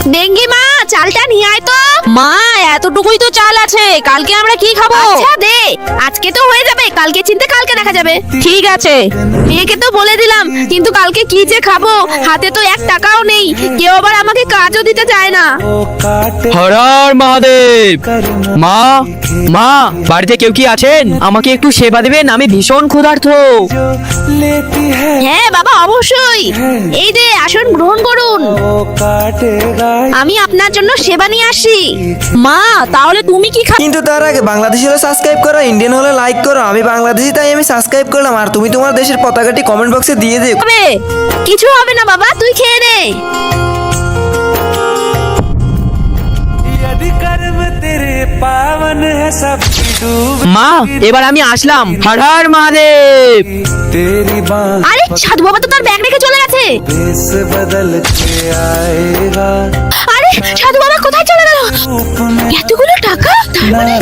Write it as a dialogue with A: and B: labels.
A: Dengue মা, চালটা নিয়ে আয় তো।
B: মা, এতটুকুই তো চাল আছে, কালকে আমরা কি খাবো?
A: আচ্ছা দে, আজকে তো হয়ে যাবে, কালকে চিন্তা কালকে দেখা যাবে।
B: ঠিক আছে।
A: মেয়েকে তো বলে দিলাম, কিন্তু কালকে কি যে খাবো, হাতে তো 1 টাকাও নেই, কেউ আবার আমাকে কাজও দিতে চায় না।
C: হর হর মহাদেব। মা, মা, বাড়িতে কেউ কি আছেন? আমাকে একটু সেবা দেবেন, আমি ভীষণ ক্ষুধার্ত।
A: হ্যাঁ বাবা, অবশ্যই। এই যে আসন গ্রহণ করুন, আমি আপনার জন্য সেবা নিয়ে আসি।
B: মা, তাহলে তুমি কি খাবে?
D: কিন্তু তার আগে বাংলাদেশি হলে সাবস্ক্রাইব করো, ইন্ডিয়ান হলে লাইক করো। আমি বাংলাদেশি তাই আমি সাবস্ক্রাইব করলাম, আর তুমি তোমার দেশের পতাকাটি কমেন্ট বক্সে দিয়ে দিও।
A: কিছু হবে না বাবা, তুই খেয়ে নে।
C: মা, এবার আমি আসলাম। হর হর মহাদেব।
A: আরে সাধু বাবা তো তার ব্যাগ রেখে চলে গেছে। আরে সাধু বাবা কোথায় চলে গেল? এতগুলো টাকা, তার মানে